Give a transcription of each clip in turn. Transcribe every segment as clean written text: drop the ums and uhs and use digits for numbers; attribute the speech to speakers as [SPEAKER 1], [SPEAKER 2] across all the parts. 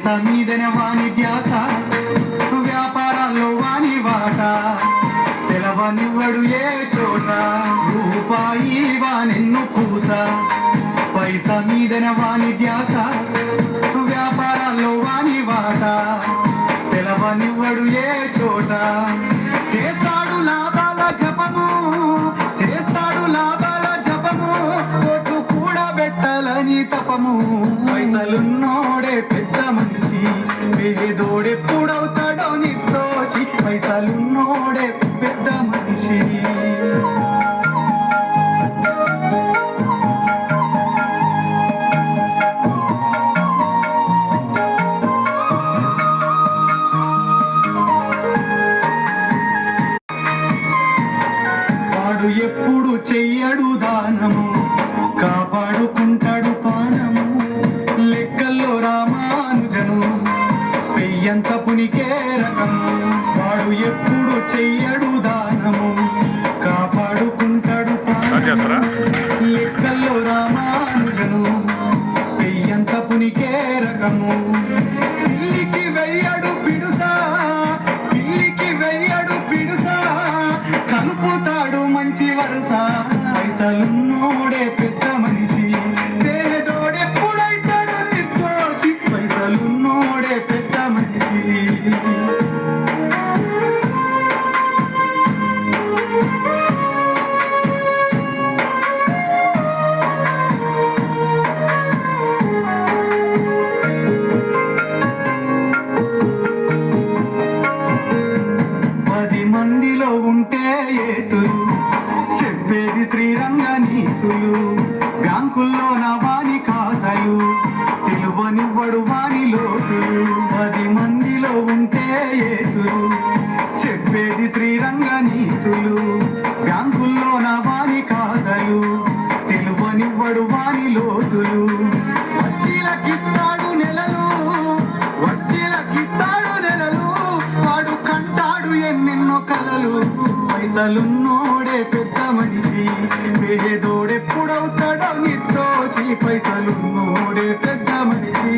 [SPEAKER 1] పైసా మీదనే వాని ధ్యాస, వ్యాపారాల్లో వాని వాట, తెలవనివ్వడు ఏ చోట, రూపాయి వానెన్ను పూస. పైసా మీదనే వాని ధ్యాస, వ్యాపారాల్లో వాని వాట, తెలవనివ్వడు ఏ చోట. చేస్తాడు లాభాల జపము, చేస్తాడు లాభాల జపము, కోట్లు కూడా పెట్టాలని తపము. పైసలున్నోడే పెద్ద మనిషి, పేదోడెప్పుడవుతాడో నిర్దోషి. పైసలున్నోడే పెద్ద మనిషి. వాడు ఎప్పుడు చెయ్యడు దానము, కాపాడుకుంటాడు పానము. లెక్కల్లో రామానుజను పెయ్యంత పునికే రకము. వాడు ఎప్పుడు చెయ్యడు దానము, కాపాడుకుంటాడు పానము. లెక్కల్లో రామానుజను పెయ్యంత పునికే రకము. పిల్లికి వెయ్యడు పిడుసా, పిల్లికి వెయ్యడు పిడుసా, కలుపుతాడు మంచి వరుస. పైసలున్నోడే పెద్ద మనిషి, పేదోడెప్పుడైతాడు నిర్దోషి. పైసలున్నోడే పెద్ద మనిషి. మందిలో ఉంటే ఏతులు, చెప్పేది శ్రీరంగ నీతులు. బ్యాంకుల్లో నా వాని ఖాతాలు, తెలువనివ్వడు వాని లోతులు. 10 మందిలో ఉంటే ఏతులు, చెప్పేది శ్రీరంగ నీతులు. బ్యాంకుల్లో నా వాని ఖాతాలు, తెలువనివ్వడు వాని లోతులు. వడ్డీలకిస్తాడు నెలలు, వడ్డీలకిస్తాడు నెలలు, వాడు కంటాడు ఎన్నెన్నో కలలు. పైసలున్నోడే పెద్ద మనిషి, పేదోడెప్పుడవుతాడో నిర్దోషి. పైసలున్నోడే పెద్ద మనిషి.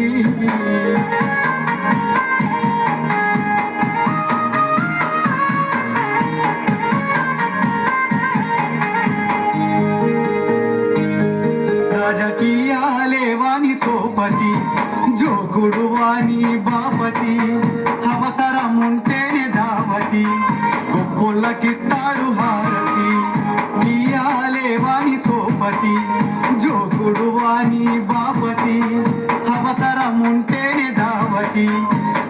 [SPEAKER 1] రాజకీయాలే వాని సోపతి, జోగుడు వాని బాపతి. అవసరం ఉంటేనే దావతి, గొప్పలకిస్తాడు హారతి. ఇయాలే వాని సోపతి, జోగుడు వాని బాపతి. అవసరం ఉంటేనే దావతి,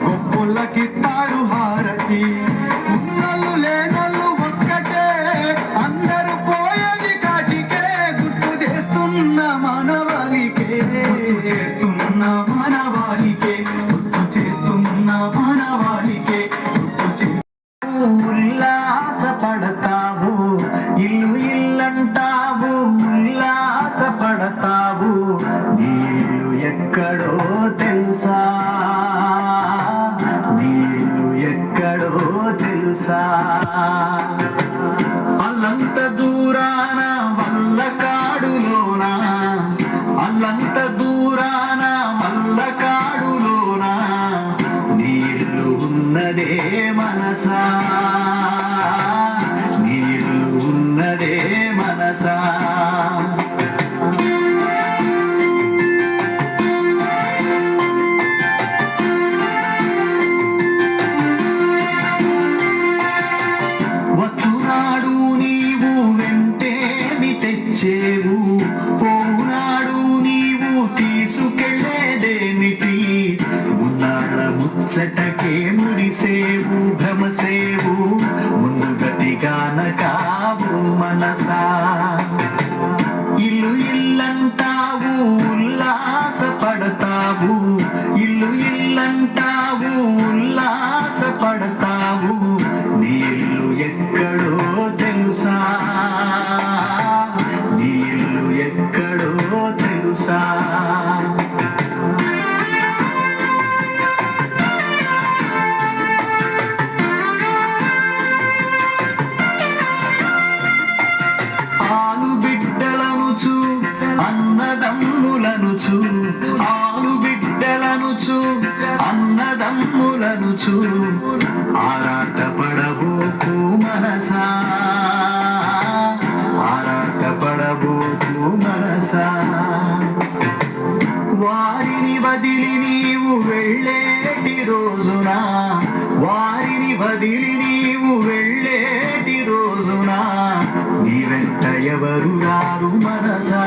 [SPEAKER 1] గొప్పలకిస్తాడు హారతి. ఉన్నోళ్ళు లేనోళ్ళు ఒక్కటే, అందరూ పోయేది కాటికే. గుర్తు చేస్తున్న మనవాలికే, గుర్తు చేస్తున్న మనవాలికే, గుర్తు చేస్తున్న మనవాలికే. ఉల్లాస పడతావు, ఇల్లు ఇల్లంటావు, ఉల్లాస పడతావు. నీళ్ళు ఎక్కడో తెలుసా, నీళ్ళు ఎక్కడో తెలుసా. అల్లంత దూరాన వల్ల కాడులోన, అల్లంత దూరాన వల్ల కాడులోన, నీళ్ళు ఉన్నదే మనసా, నీళ్ళు ఉన్నదే మనసా. వచ్చునాడు నీవు వెంటేమి తెచ్చేవు, పోనాడు నీవు తీసుకెళ్ళేదేమిటి. మున్నాళ్ళ ముచ్చటకే మురిసేవు, భ్రమసేవు, ముందుగతిగాన కావు మనసా. ఇల్లు ఇల్లంటావు, ఉల్లాస పడతావు, ఇల్లు ఇల్లంటావు, ఉల్లాస పడతావు. నీళ్ళు ఎక్కడో తెలుసా, నీళ్ళు ఎక్కడో తెలుసా. అన్నదమ్ములనుచు, ఆలు బిడ్డలనుచు, చూచు ఆరాట పడబోకు మనసా, ఆరాట పడబోకు మనసా. వారిని వదిలి నీవు వెళ్ళేటి రోజున, వారిని వదిలి నీవు వెళ్ళేటి రోజున నీ వెంట ఎవరు రారు మనసా.